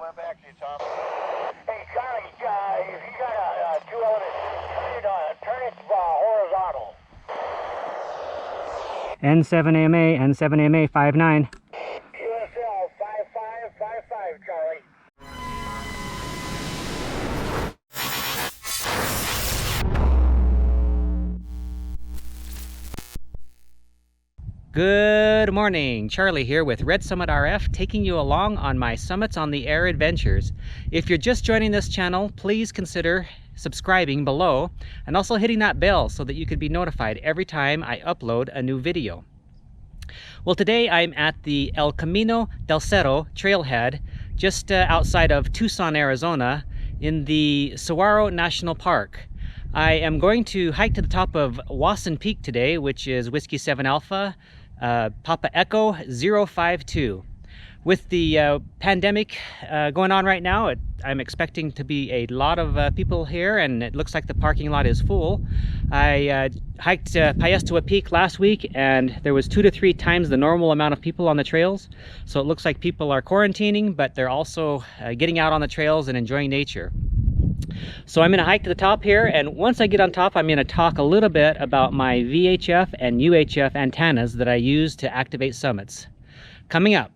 right back to you, Tom. Hey, Charlie, if you got a 2 element, turn it horizontal. N7AMA, N7AMA 59. QSL 5555, Charlie. Good morning, Charlie here with Red Summit RF, taking you along on my Summits on the Air adventures. If you're just joining this channel, please consider subscribing below and also hitting that bell so that you can be notified every time I upload a new video. Well, today I'm at the El Camino del Cerro trailhead just outside of Tucson, Arizona in the Saguaro National Park. I am going to hike to the top of Wasson Peak today, which is Whiskey 7 Alpha, Papa Echo 052. With the pandemic going on right now, I'm expecting to be a lot of people here, and it looks like the parking lot is full. I hiked Paestua Peak last week, and there was 2 to 3 times the normal amount of people on the trails. So it looks like people are quarantining, but they're also getting out on the trails and enjoying nature. So I'm going to hike to the top here, and once I get on top, I'm going to talk a little bit about my VHF and UHF antennas that I use to activate summits. Coming up.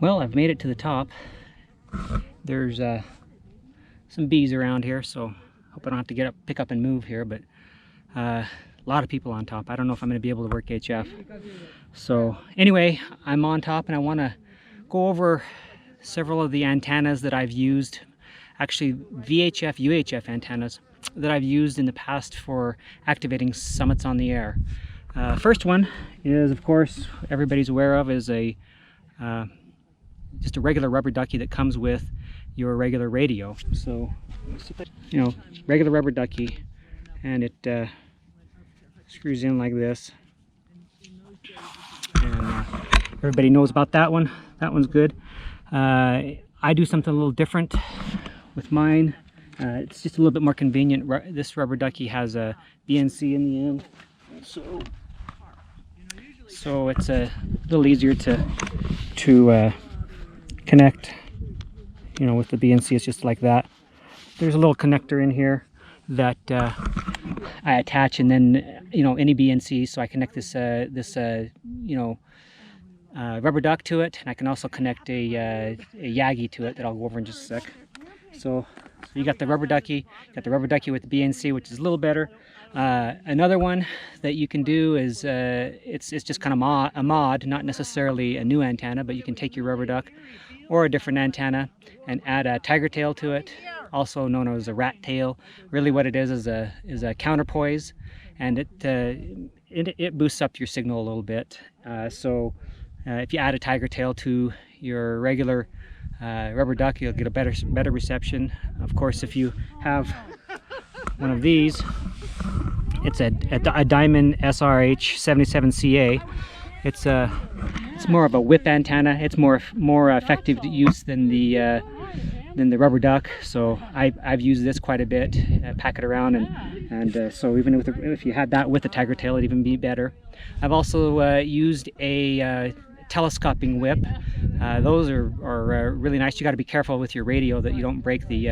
Well, I've made it to the top. There's some bees around here, so hope I don't have to get up, pick up and move here, but a lot of people on top. I don't know if I'm going to be able to work HF. So anyway, I'm on top and I want to go over several of the antennas that I've used, actually VHF, UHF antennas that I've used in the past for activating summits on the air. First one is, of course, everybody's aware of, is a just a regular rubber ducky that comes with your regular radio. So, you know, regular rubber ducky, and it screws in like this. And everybody knows about that one. That one's good. I do something a little different with mine. It's just a little bit more convenient. This rubber ducky has a BNC in the end, so it's a little easier to connect. You know, with the BNC, it's just like that. There's a little connector in here that I attach, and then, you know, any BNC. So I connect this you know, rubber duck to it, and I can also connect a Yagi to it that I'll go over in just a sec. So you got the rubber ducky, with the BNC, which is a little better. Another one that you can do is it's just kind of a mod, not necessarily a new antenna, but you can take your rubber duck or a different antenna and add a tiger tail to it, also known as a rat tail. Really what it is a counterpoise, and it boosts up your signal a little bit. So if you add a tiger tail to your regular rubber duck, you'll get a better reception. Of course, if you have one of these, it's a Diamond SRH 77CA. It's more of a whip antenna. It's more effective use than the rubber duck. So I've used this quite a bit. Pack it around, and so even if you had that with the tiger tail, it'd even be better. I've also used a telescoping whip. Those are really nice. You got to be careful with your radio that you don't break the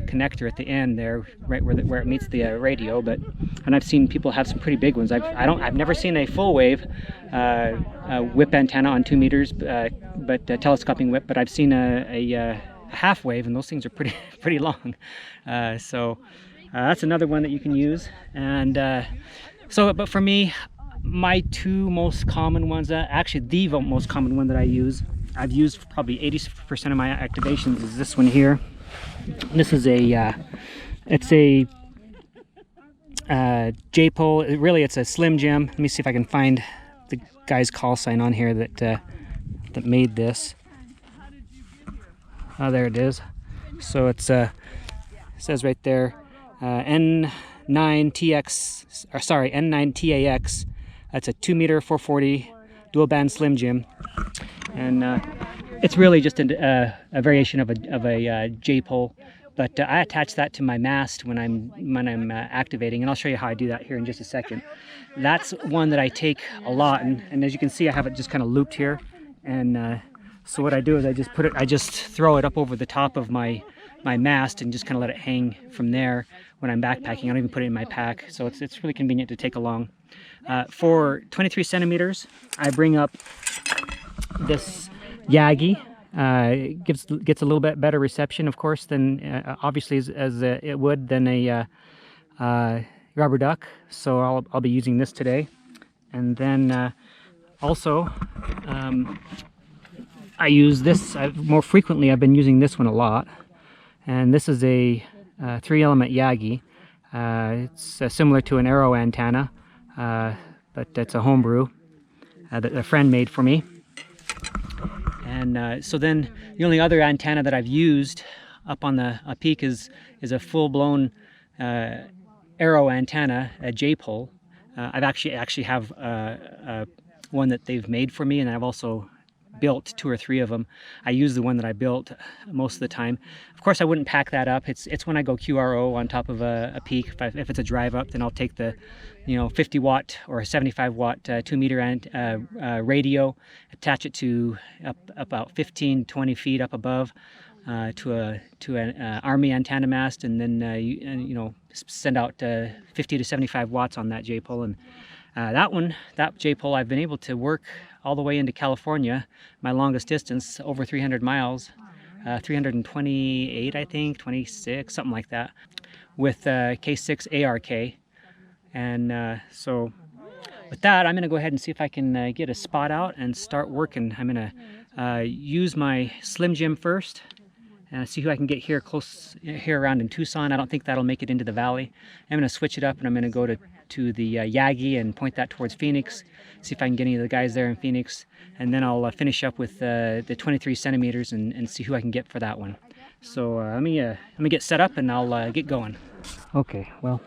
connector at the end there, right where it meets the radio. And I've seen people have some pretty big ones. I've never seen a full wave whip antenna on 2 meters, but telescoping whip. But I've seen a half wave, and those things are pretty long. So that's another one that you can use. And but for me, my two most common ones, actually the most common one that I've used probably 80% of my activations, is this one here. This is it's a J-pole. Really, it's a Slim Jim. Let me see if I can find the guy's call sign on here that made this. Oh, there it is. So it says right there, N9TX, or sorry, N9TAX. That's a 2 meter 440 dual band Slim Jim, and it's really just a variation of a J-pole. But I attach that to my mast when I'm activating, and I'll show you how I do that here in just a second. That's one that I take a lot, and as you can see, I have it just kind of looped here. And so what I do is I just throw it up over the top of my mast and just kind of let it hang from there when I'm backpacking. I don't even put it in my pack, so it's really convenient to take along. For 23 centimeters, I bring up this Yagi. It gets a little bit better reception, of course, than obviously as it would than a rubber duck. So I'll be using this today. And then also I use this more frequently. I've been using this one a lot, and this is a 3-element Yagi. It's similar to an arrow antenna, but it's a homebrew that a friend made for me. And so then the only other antenna that I've used up on the peak is a full-blown arrow antenna, a J-pole. I've actually have one that they've made for me, and I've also built 2 or 3 of them. I use the one that I built most of the time. Of course, I wouldn't pack that up. It's when I go QRO on top of a peak. If it's a drive up, then I'll take the 50 watt or 75 watt 2 meter radio, attach it to up about 15-20 feet up above to an Army antenna mast, and then send out 50 to 75 watts on that J-pole, and That J-pole, I've been able to work all the way into California, my longest distance, over 300 miles, 328, I think, 26, something like that, with K6 ARK. And so with that, I'm going to go ahead and see if I can get a spot out and start working. I'm going to use my Slim Jim first and see who I can get here around in Tucson. I don't think that'll make it into the valley. I'm going to switch it up, and I'm going to go to the Yagi and point that towards Phoenix, see if I can get any of the guys there in Phoenix, and then I'll finish up with the 23 centimeters and see who I can get for that one. So let me get set up and I'll get going. Okay, well,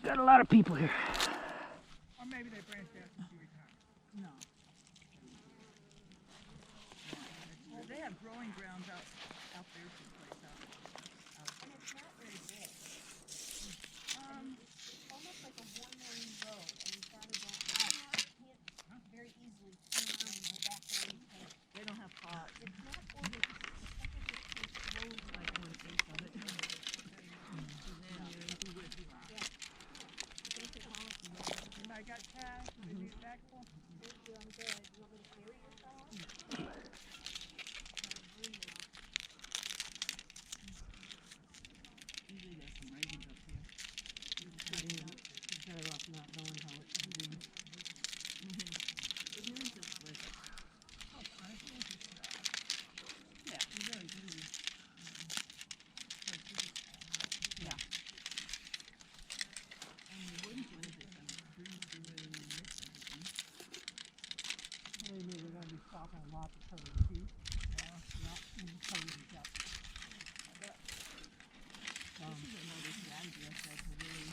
got a lot of people here. Or maybe they branched out to see retirement. No. Well, they have growing grounds out there someplace out. And it's not very big. Almost like a one-lane road, and you've got to go out. You can't very easily turn around and go back the way you came. They don't have pots. It's not ordered. It's like it just goes like on the face of it. I got cash. Maybe back for. Thank you. I'm good. You want me to carry yourself? Usually there's some raisins up here. You're better off not knowing how it's doing. But here's this place. Yeah, you really do. Yeah. And the wooden place is maybe we're going to be stopping a lot to cover the heat. Not even cover the depth. This is another strategy I said to really...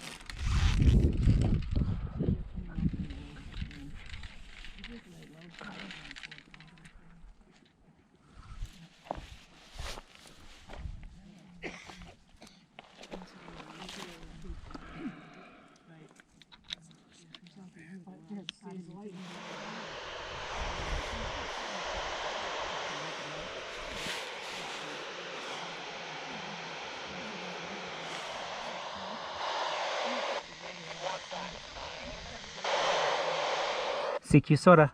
just lay low. CQ SOTA.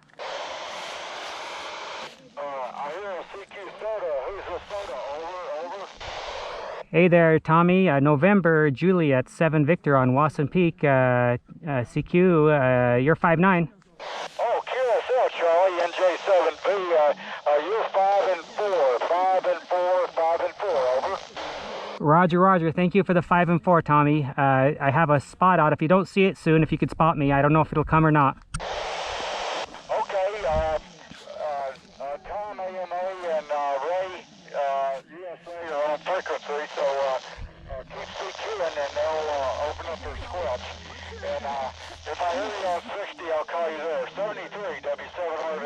I hear a CQ SOTA. Who's the SOTA? Over. Hey there, Tommy. November Juliet 7 Victor on Wasson Peak. CQ, you're 5'9". Oh, QSL, Charlie, NJ7V. You're 5 and 4. 5 and 4. 5 and 4. Over. Roger. Thank you for the 5 and 4, Tommy. I have a spot out. If you don't see it soon, if you could spot me, I don't know if it'll come or not. Tom, AMA, and Ray, USA are on frequency, so keep CQing and they'll open up their squelch. And if I hear you on 60, I'll call you there. 73, W7RV.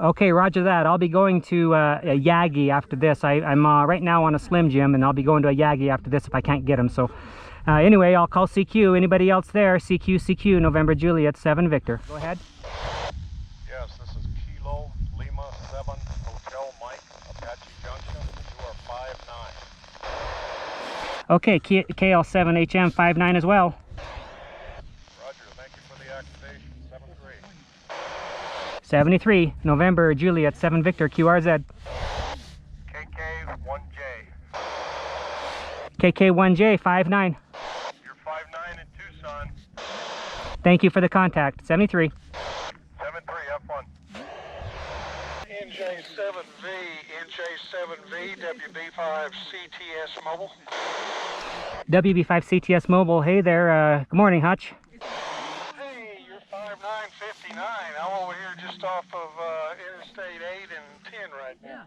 Okay, roger that. I'll be going to a Yagi after this. I'm right now on a Slim Jim, and I'll be going to a Yagi after this if I can't get him. So anyway, I'll call CQ. Anybody else there? CQ, November Juliet 7 Victor. Go ahead. Yes, this is Kilo Lima 7 Hotel Mike, Apache Junction. You are 5'9". Okay, KL7HM 5'9" as well. Roger, thank you for the activation. 73. 73, November Juliet 7 Victor, QRZ. KK1J. KK1J 5'9". You're 5'9" in Tucson. Thank you for the contact. 73. 73, have fun. NJ7V, WB5 CTS Mobile. WB5 CTS Mobile. Hey there. Good morning, Hutch. Hey, you're 5'9", 59. I'm over here just off of Interstate 8 and 10 right now.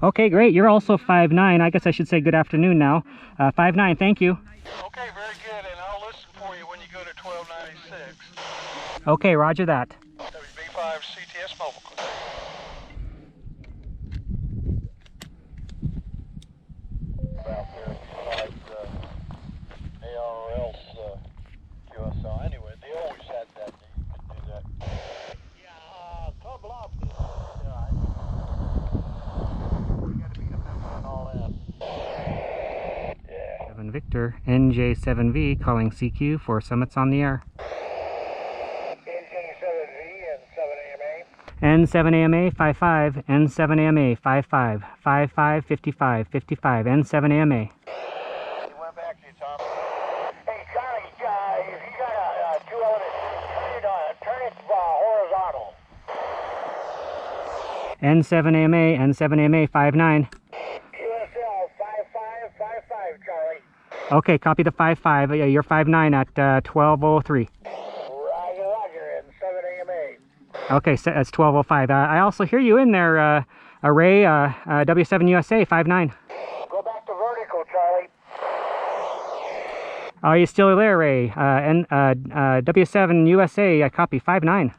Okay, great. You're also 5'9". I guess I should say good afternoon now. 5'9", thank you. Okay, very good, and I'll listen for you when you go to 1296. Okay, roger that. WB5 CTS Mobile. Out there besides ARL's QSL. Anyway, they always had that. You could do that. Yeah, Club Lobby. Yeah, we got to be a member and all that. Yeah. 7 Victor, NJ7V calling CQ for Summits on the Air. N7AMA 55, N7AMA 55, 55, 55, 55, N7AMA. He went back to you, Tom. Hey, Charlie, if you got a 211, turn it horizontal. N7AMA, N7AMA 59. QSL 5555, Charlie. Okay, copy the 55. You're 59 at 1203. Roger, roger, and 7 AMA. Okay, so that's 1205. I also hear you in there, Array, W7 USA 59. Go back to vertical, Charlie. Are you still there, Ray? W7 USA, copy 59.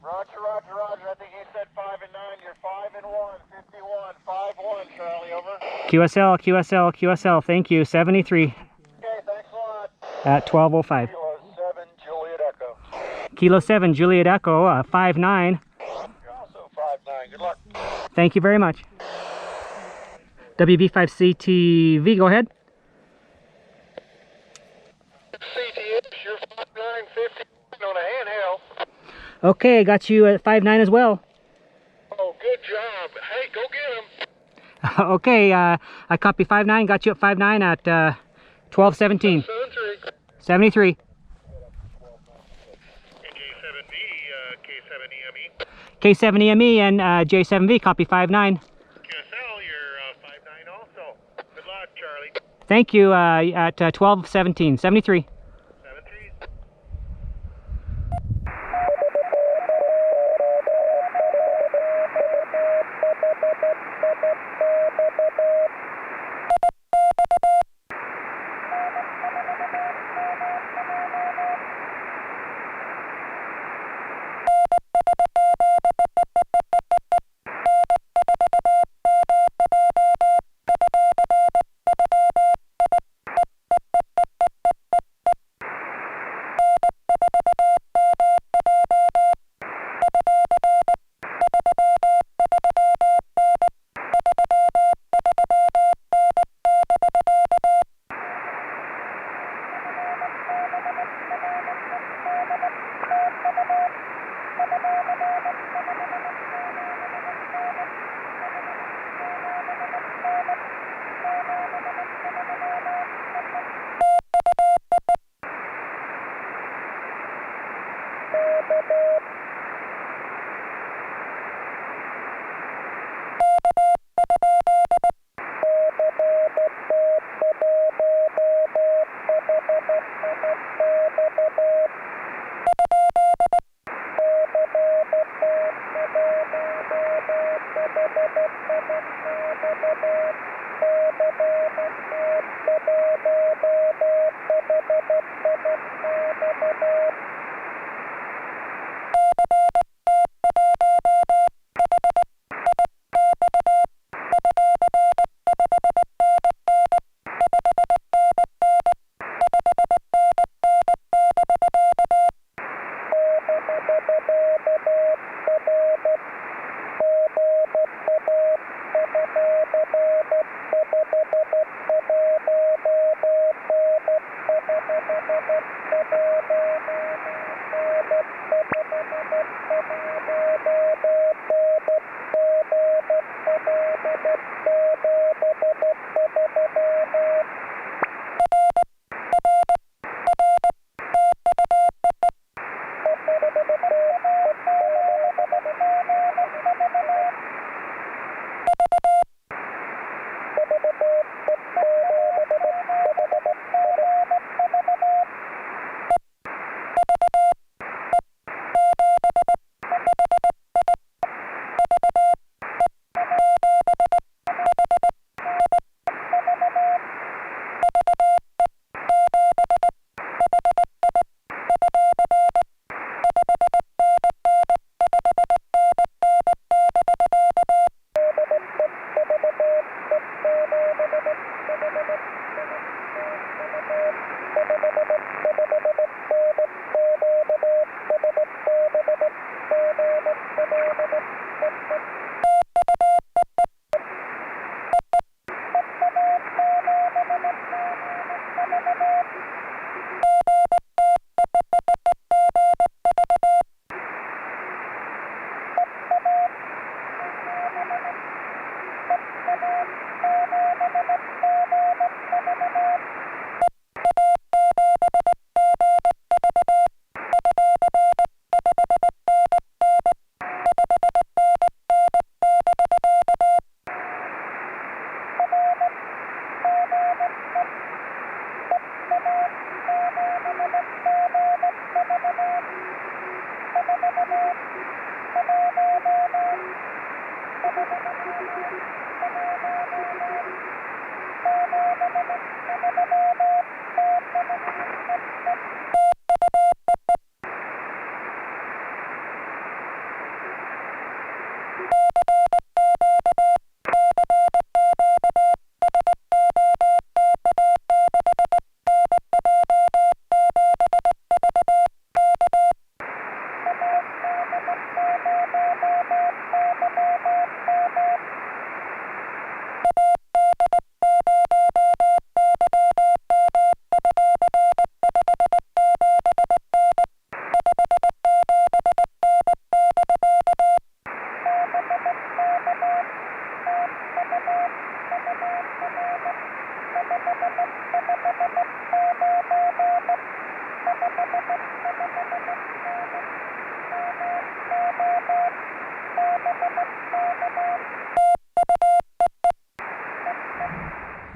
Roger, roger, roger. I think he said 5 and 9. You're 5 and 1, 51, 5-1, Charlie, over. QSL, QSL, QSL, thank you, 73 Okay, thanks a lot. at 1205. Kilo 7, Juliet Echo. Kilo 7, Juliet Echo, 59. You're also 5-9. Good luck. Thank you very much. WB5CTV, go ahead. CTH, you're 5950 on a handheld. Okay, got you at 59 as well. Oh, good job. Hey, go get him. Okay, I copy 59, got you at 59 at 1217. 73. J7V, K7EME. K7EME and J7V, copy 59. QSL, you're 59 also. Good luck, Charlie. Thank you at 1217, 73. 73.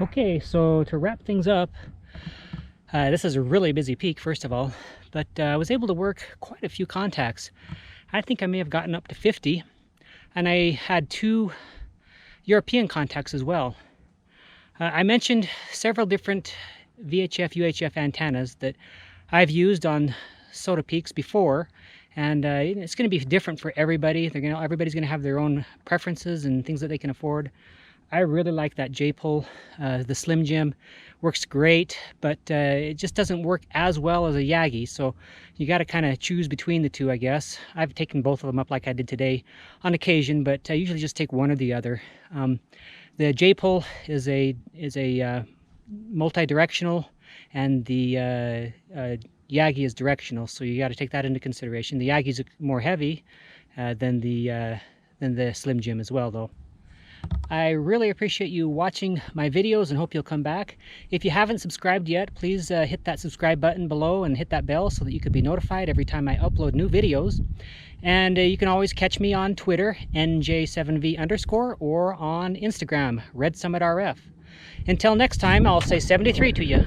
Okay, so to wrap things up, this is a really busy peak, first of all, but I was able to work quite a few contacts. I think I may have gotten up to 50, and I had 2 European contacts as well. I mentioned several different VHF, UHF antennas that I've used on SOTA peaks before, and it's going to be different for everybody. Everybody's going to have their own preferences and things that they can afford. I really like that J-pole. The Slim Jim works great, but it just doesn't work as well as a Yagi, so you got to kind of choose between the two, I guess. I've taken both of them up like I did today on occasion, but I usually just take one or the other. The J-pole is a multi-directional, and the Yagi is directional, so you got to take that into consideration. The Yagi's more heavy than the Slim Jim as well, though. I really appreciate you watching my videos and hope you'll come back. If you haven't subscribed yet, please hit that subscribe button below and hit that bell so that you can be notified every time I upload new videos. And you can always catch me on Twitter, NJ7V_, or on Instagram, RedSummitRF. Until next time, I'll say 73 to you.